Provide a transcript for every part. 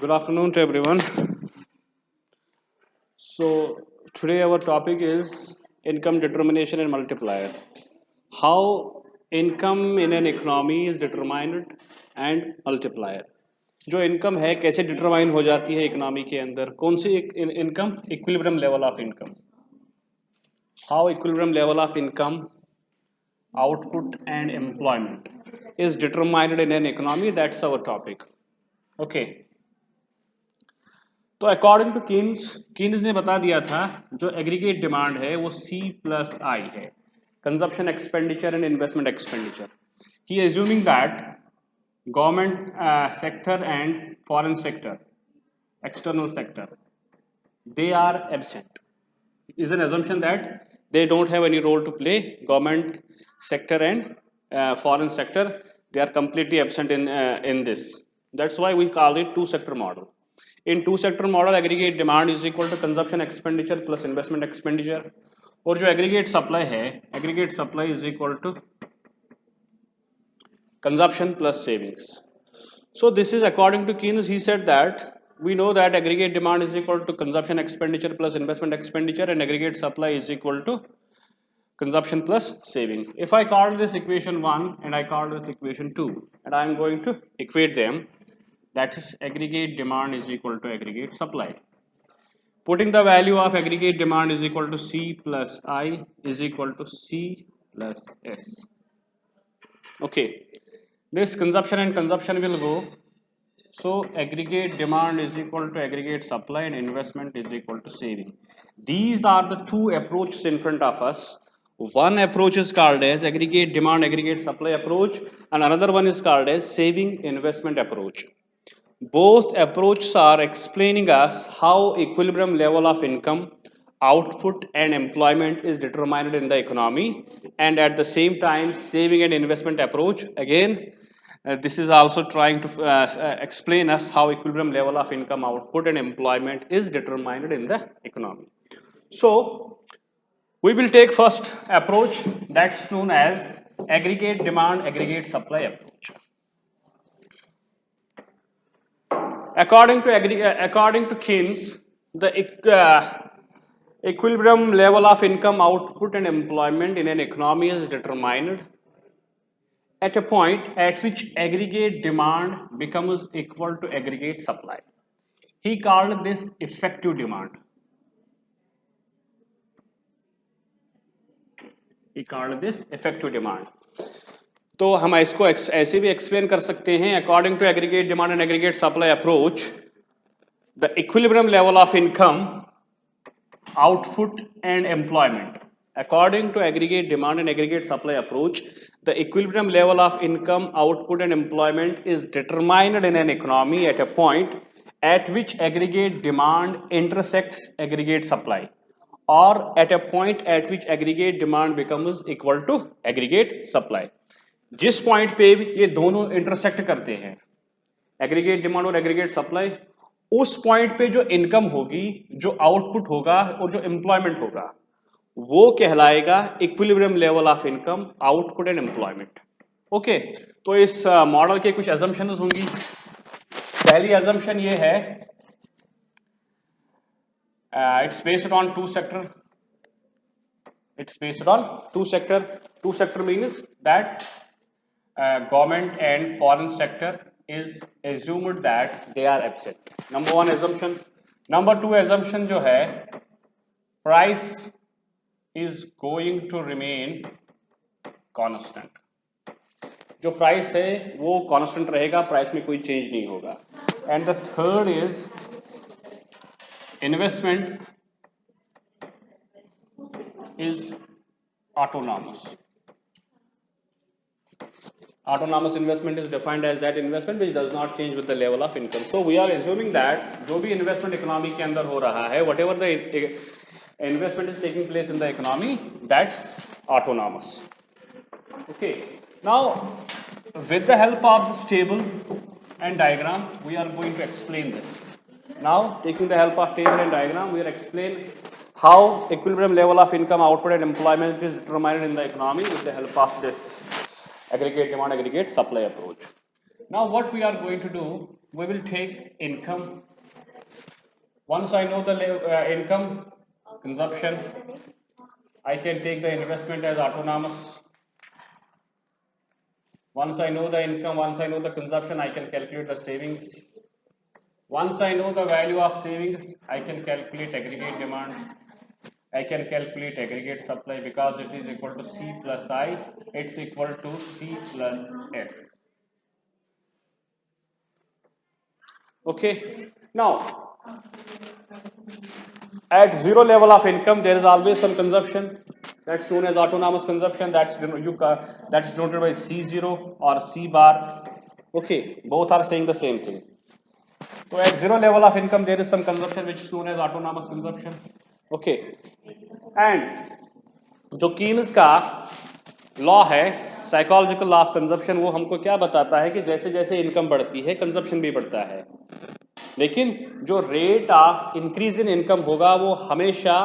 Good afternoon to everyone. So, today our topic is income determination and multiplier. How income in an economy is determined and multiplier. जो income है कैसे determine हो जाती है economy के अंदर कौन सी income equilibrium level of income how equilibrium level of income output and employment is determined in an economy. That's our topic. Okay. तो अकॉर्डिंग टू कीन्स ने बता दिया था जो एग्रीगेट डिमांड है वो C+I है, consumption expenditure and investment expenditure. He assuming that government sector and foreign sector, external sector, they are absent. Is an assumption that they don't have any role to play. Government sector and foreign sector, they are completely absent in this. That's why we call it two sector model. In two sector model, aggregate demand is equal to consumption expenditure plus investment expenditure. और जो aggregate supply है, aggregate supply is equal to consumption plus savings. So this is according to Keynes. He said that we know that aggregate demand is equal to consumption expenditure plus investment expenditure, and aggregate supply is equal to consumption plus saving. If I call this equation 1 and I call this equation 2 and I am going to equate them, that is aggregate demand is equal to aggregate supply. Putting the value of aggregate demand is equal to C plus I is equal to C plus S. Okay, this consumption and consumption will go. So aggregate demand is equal to aggregate supply and investment is equal to saving. These are the two approaches in front of us. One approach is called as aggregate demand, aggregate supply approach, and another one is called as saving investment approach. Both approaches are explaining us how equilibrium level of income, output and employment is determined in the economy, and at the same time saving and investment approach again this is also trying to explain us how equilibrium level of income, output and employment is determined in the economy. So we will take first approach, that's known as aggregate demand, aggregate supply approach. According to Keynes, the equilibrium level of income, output and employment in an economy is determined at a point at which aggregate demand becomes equal to aggregate supply. He called this effective demand. He called this effective demand. तो हम इसको ऐसे भी explain कर सकते हैं. According to aggregate demand and aggregate supply approach, the equilibrium level of income, output and employment. According to aggregate demand and aggregate supply approach, the equilibrium level of income, output and employment is determined in an economy at a point at which aggregate demand intersects aggregate supply, or at a point at which aggregate demand becomes equal to aggregate supply. जिस point पे ये दोनों intersect करते हैं, aggregate demand और aggregate supply, उस point पे जो इनकम होगी, जो आउटपुट होगा और जो एम्प्लॉयमेंट होगा, वो कहलाएगा equilibrium level of income, output and employment. Okay, तो इस मॉडल के कुछ अजम्पशंस होंगी. पहली अजम्पशन ये है, it's based on two sector. It's based on two sector. Two sector means that government and foreign sector is assumed that they are absent. Number one assumption. Number two assumption जो है, price is going to remain constant. जो price है वो constant रहेगा, price में कोई change नहीं होगा. And the third is investment is autonomous. Autonomous investment is defined as that investment which does not change with the level of income. So we are assuming that जो भी investment economy के अंदर हो रहा है, whatever the investment is taking place in the economy, that's autonomous. Okay. Now, with the help of this table and diagram, we are going to explain this. Now, taking the help of table and diagram, we are explaining how equilibrium level of income, output and employment is determined in the economy with the help of this aggregate demand, aggregate supply approach. Now what we are going to do, we will take income. Once I know the income consumption, I can take the investment as autonomous. Once I know the income, once I know the consumption, I can calculate the savings. Once I know the value of savings, I can calculate aggregate demand. I can calculate aggregate supply because it is equal to C plus I, it's equal to C plus S. Okay, now at zero level of income, there is always some consumption. That's known as autonomous consumption. That's denoted by C0 or C bar. Okay, both are saying the same thing. So at zero level of income, there is some consumption which is known as autonomous consumption. Okay, and जो Keynes का law है psychological law of consumption वो हमको क्या बताता है कि जैसे जैसे इनकम बढ़ती है कंजप्शन भी बढ़ता है लेकिन जो rate of increase in income होगा वो हमेशा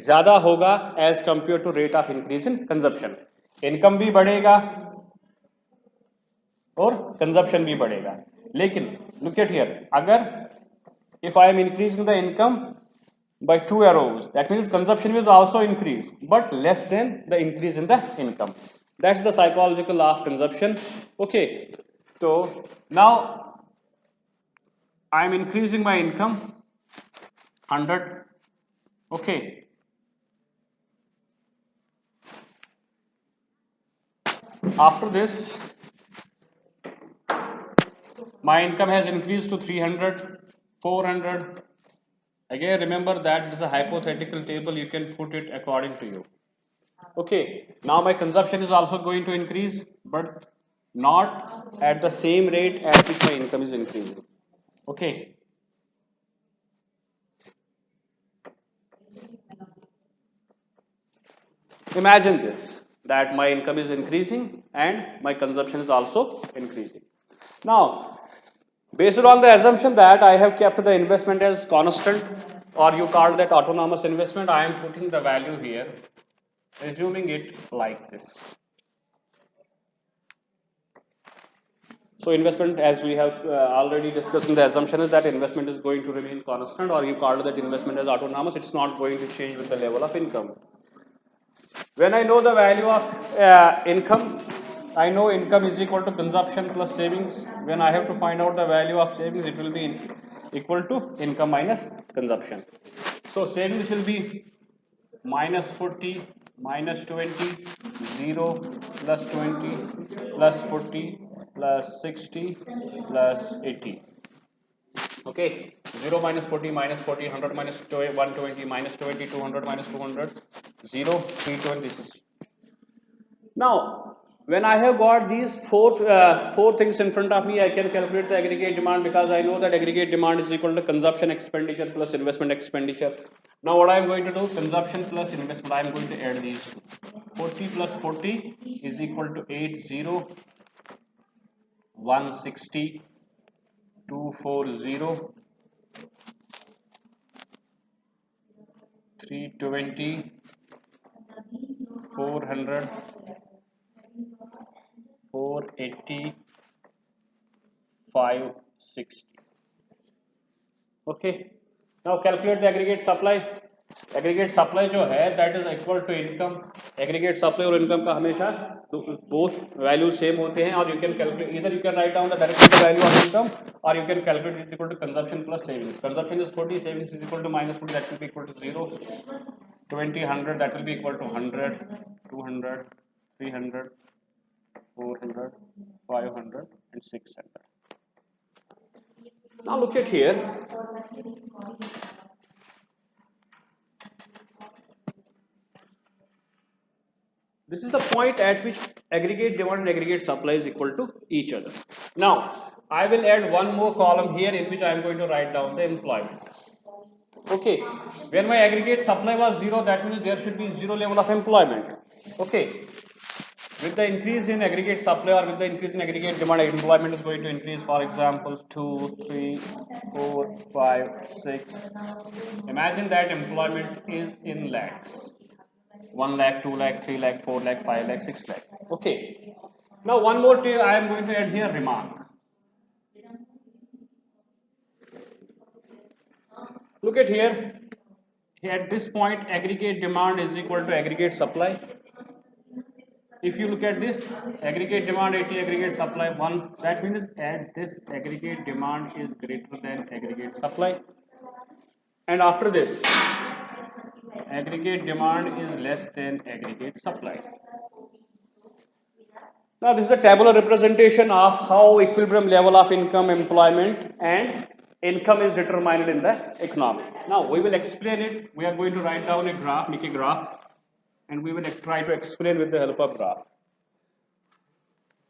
ज्यादा होगा as compare to rate of increase in consumption income भी बढ़ेगा और कंजप्शन भी बढ़ेगा लेकिन लुक एट हियर अगर if I am increasing the income by 2 arrows that means consumption will also increase but less than the increase in the income that's the psychological law of consumption okay so now I am increasing my income 100 okay after this my income has increased to 300 400 again remember that it is a hypothetical table you can put it according to you okay now my consumption is also going to increase but not at the same rate at which my income is increasing okay imagine this that my income is increasing and my consumption is also increasing now based on the assumption that I have kept the investment as constant or you call that autonomous investment I am putting the value here assuming it like this so investment as we have already discussed in the assumption is that investment is going to remain constant or you call that investment as autonomous it's not going to change with the level of income when I know the value of income I know income is equal to consumption plus savings when I have to find out the value of savings it will be equal to income minus consumption so savings will be minus 40 minus 20 0 plus 20 plus 40 plus 60 plus 80 okay 0 minus 40 minus 40 100 minus 120 minus 20 200 minus 200 0 320 now when I have got these four things in front of me I can calculate the aggregate demand because I know that aggregate demand is equal to consumption expenditure plus investment expenditure now what I am going to do consumption plus investment I am going to add these 40 plus 40 is equal to 80 160 240 320 400 480 560 okay now calculate the aggregate supply जो है that is equal to income aggregate supply और income का हमेशा both values same होते हैं और you can calculate either you can write down the directly the value of income or you can calculate it equal to consumption plus savings consumption is 40 savings is equal to minus 40 that will be equal to 0 20 100 that will be equal to 100 200 300 400 500 and 600 now look at here this is the point at which aggregate demand and aggregate supply is equal to each other now I will add one more column here in which I am going to write down the employment okay when my aggregate supply was 0 that means there should be 0 level of employment okay with the increase in aggregate supply or with the increase in aggregate demand employment is going to increase for example 2 3 4 5 6 imagine that employment is in lakhs 1 lakh 2 lakh 3 lakh 4 lakh 5 lakh 6 lakh okay now one more thing I am going to add here remark Look at here. At this point, aggregate demand is equal to aggregate supply. If you look at this, aggregate demand 80, aggregate supply 1, that means at this aggregate demand is greater than aggregate supply. And after this, aggregate demand is less than aggregate supply. Now this is a tabular representation of how equilibrium level of income, employment and income is determined in the economy. Now we will explain it. We are going to write down a graph, make a graph, and we will try to explain with the help of graph.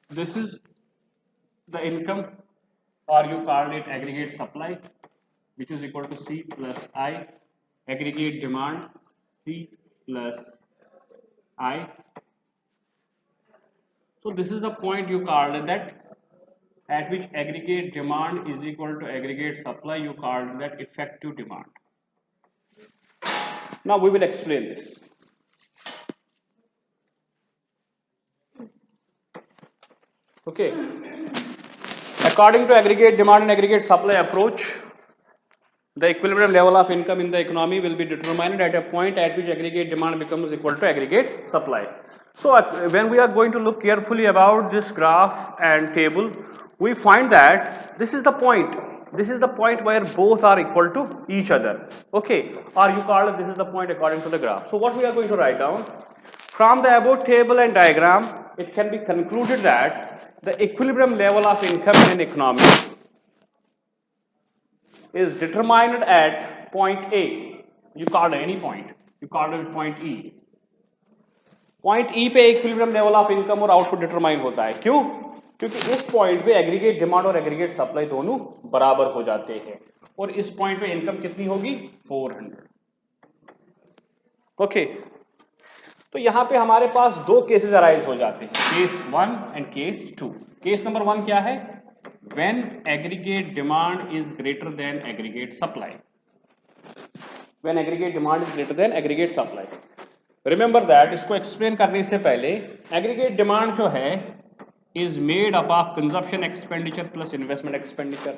This is the income, or you call it aggregate supply, which is equal to C plus I, aggregate demand C plus I. So this is the point you called that at which aggregate demand is equal to aggregate supply, you called that effective demand. Now we will explain this. Okay. According to aggregate demand and aggregate supply approach, the equilibrium level of income in the economy will be determined at a point at which aggregate demand becomes equal to aggregate supply. So when we are going to look carefully about this graph and table, we find that this is the point. This is the point where both are equal to each other. Okay, or you call it this is the point according to the graph. So what we are going to write down, from the above table and diagram, it can be concluded that the equilibrium level of income in an economy is determined at point A. You call it any point. You call it point E. Point ई पे equilibrium level of income और output determine होता है. क्यों? क्योंकि इस point पे aggregate demand और aggregate supply दोनों बराबर हो जाते हैं और इस पॉइंट पे इनकम कितनी होगी? 400. ओके, तो यहां पे हमारे पास दो केसेस अराइज हो जाते हैं, case 1 and case 2. Case number 1 क्या है? When aggregate demand is greater than aggregate supply. When aggregate demand is greater than aggregate supply. Remember that, इसको एक्सप्लेन करने से पहले एग्रीगेट डिमांड जो है is made up of consumption expenditure plus investment expenditure.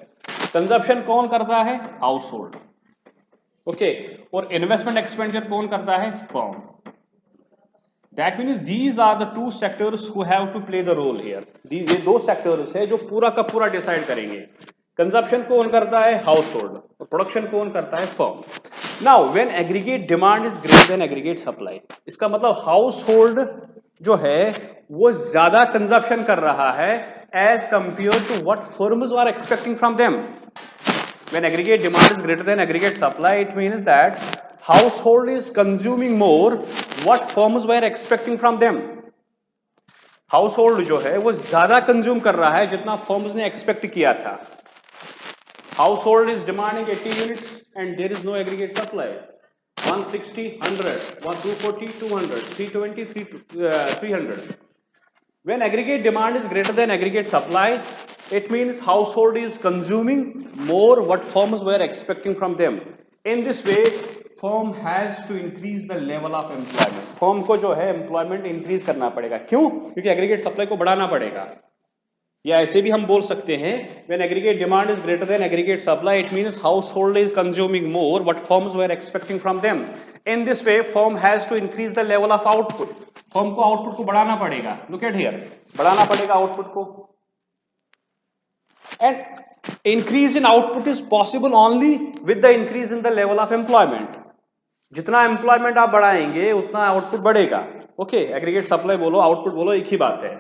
Consumption कौन करता है? Household. Okay, और इन्वेस्टमेंट एक्सपेंडिचर कौन करता है? Firm. That means these are the to sectors who have to play the role here. ये दो सेक्टर्स है जो पूरा का पूरा डिसाइड करेंगे. कंजप्शन कौन करता है? House hold. और प्रोडक्शन कौन करता है? Firm. Now when aggregate demand is greater than aggregate supply, इसका मतलब हाउस होल्ड जो है वो ज्यादा कंजप्शन कर रहा है as compare to what firms are expecting from them. When aggregate demand is greater than aggregate supply, it means that household is consuming more what firms were expecting from them. Household जो है वो ज्यादा consume कर रहा है जितना firms ने expect किया था. Household is demanding 80 units and there is no aggregate supply. 160, 100, 240, 200, 320, 300. When aggregate demand is greater than aggregate supply, it means household is consuming more what firms were expecting from them. In this way, firm has to increase the level of employment. Firm को जो है employment increase करना पड़ेगा. क्यों? क्योंकि aggregate supply को बढ़ाना पड़ेगा. या ऐसे भी हम बोल सकते हैं, when aggregate demand is greater than aggregate supply, it means household is consuming more what firms were expecting from them. In this way, firm has to increase the level of output. Firm को output को बढ़ाना पड़ेगा. Look at here, बढ़ाना पड़ेगा output को. And increase in output is possible only with the increase in the level of employment. जितना employment आप बढ़ाएंगे उतना आउटपुट बढ़ेगा. ओके, एग्रीगेट सप्लाई बोलो आउटपुट बोलो एक ही बात है.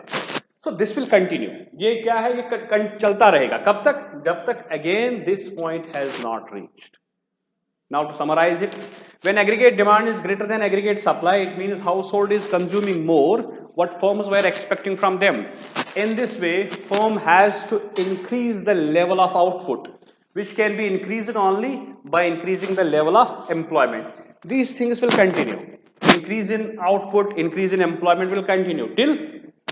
So this will continue. ये क्या है? ये चलता रहेगा. कब तक? जब तक again this point has not reached. Now to summarise it, when aggregate demand is greater than aggregate supply, it means household is consuming more what firms were expecting from them. In this way, firm has to increase the level of output, which can be increased only by increasing the level of employment. These things will continue. Increase in output, increase in employment will continue till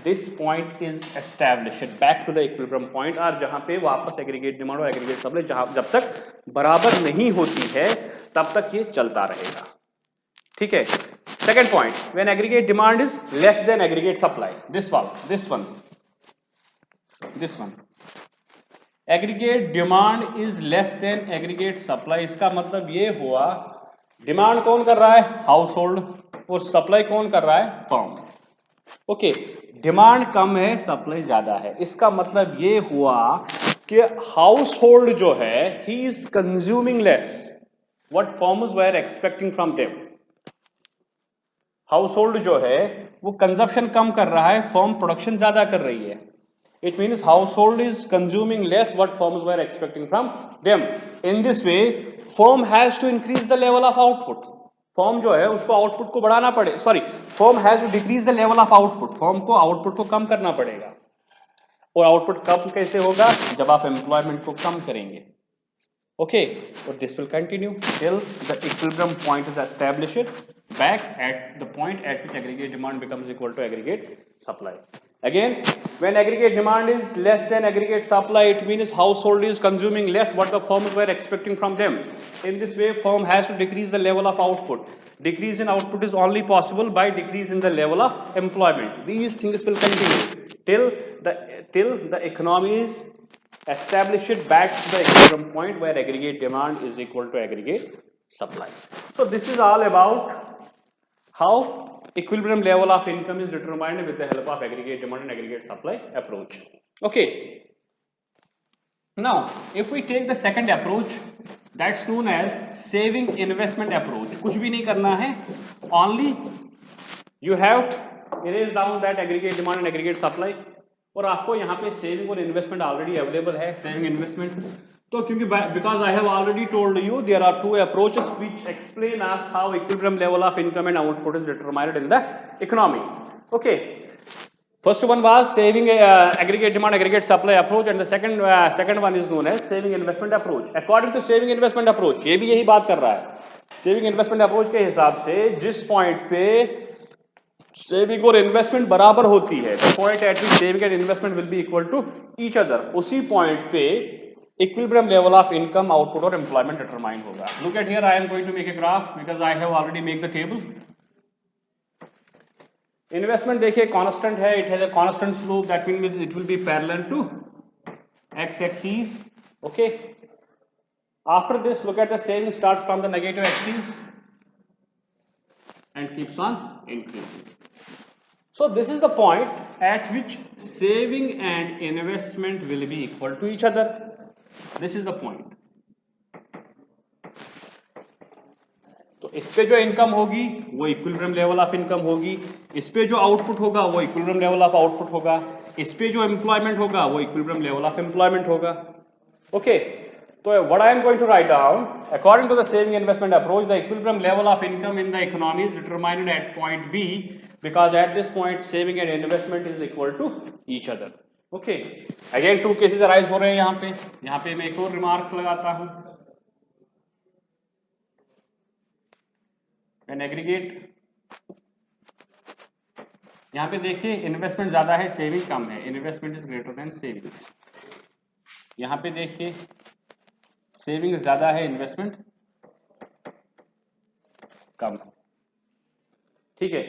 this point is established back to the equilibrium point, और जहां पे वापस aggregate demand और aggregate supply जब तक बराबर नहीं होती है तब तक ये चलता रहेगा. ठीक है. Second point, when aggregate demand is less than aggregate supply, this one. Aggregate demand is less than aggregate supply, इसका मतलब ये हुआ डिमांड कौन कर रहा है, हाउस होल्ड, और सप्लाई कौन कर रहा है, फर्म। ओके, डिमांड कम है, सप्लाई ज्यादा है, इसका मतलब ये हुआ कि हाउस होल्ड जो है he is consuming less what firms were expecting from them. House hold जो है वो कंजप्शन कम कर रहा है, फर्म प्रोडक्शन ज्यादा कर रही है। It means household is consuming less what firms were expecting from them. In this way, firm has to increase the level of output. Firm जो है उसको आउटपुट को बढ़ाना पड़े, sorry, firm has to decrease the level of output, firm को output को कम करना पड़ेगा। और आउटपुट कम कैसे होगा, जब आप एम्प्लॉयमेंट को कम करेंगे। Okay, but this will continue till the equilibrium point is established back at the point at which aggregate demand becomes equal to aggregate supply. Again, when aggregate demand is less than aggregate supply, it means household is consuming less what the firms were expecting from them. In this way, firm has to decrease the level of output. Decrease in output is only possible by decrease in the level of employment. These things will continue till the economy is establish it back to the equilibrium point where aggregate demand is equal to aggregate supply. So this is all about how equilibrium level of income is determined with the help of aggregate demand and aggregate supply approach. Okay, now if we take the second approach, that's known as saving investment approach. कुछ भी नहीं करना है, only you have to erase down that aggregate demand and aggregate supply, और आपको यहाँ पे saving और इन्वेस्टमेंट ऑलरेडी अवेलेबल है। सेविंग इन्वेस्टमेंट तो क्योंकि because I have already told you there are two approaches which explain us how equilibrium level of income and output is determined in the economy. Okay, first one was saving aggregate demand aggregate supply approach and the second one is known as saving investment approach. According to saving investment approach, ये भी यही बात कर रहा है। Saving investment approach के हिसाब से जिस पॉइंट पे सेविंग और इन्वेस्टमेंट बराबर होती है, the point at which saving and investment will be equal to each other, उसी पॉइंट पे equilibrium level of income, output और employment determine होगा। Look at here, I am going to make a graph because I have already made the table. Investment देखिए constant है, it has a constant slope, that means it will be parallel to x-axis. Okay. After this, look at the saving starts from the negative axis and keeps on increasing. So this is the point at which saving and investment will be equal to each other. This is the point. तो इस पे जो income होगी वो equilibrium level of income होगी, इस पे जो आउटपुट होगा वो इक्विलिब्रियम लेवल ऑफ आउटपुट होगा, इस पे जो एम्प्लॉयमेंट होगा वो इक्विलिब्रियम लेवल ऑफ एम्प्लॉयमेंट होगा। Okay, so what I am going to write down, according to the saving investment approach, the equilibrium level of income in the economy is determined at point B because at this point saving and investment is equal to each other. Okay, again two cases arise हो रहे हैं यहाँ पे मैं एक और remark लगाता हूँ। When aggregate, यहाँ पे देखिए इन्वेस्टमेंट ज्यादा है, सेविंग कम है, investment is greater then savings. यहाँ पे देखिए सेविंग ज्यादा है, इन्वेस्टमेंट कम है। ठीक है,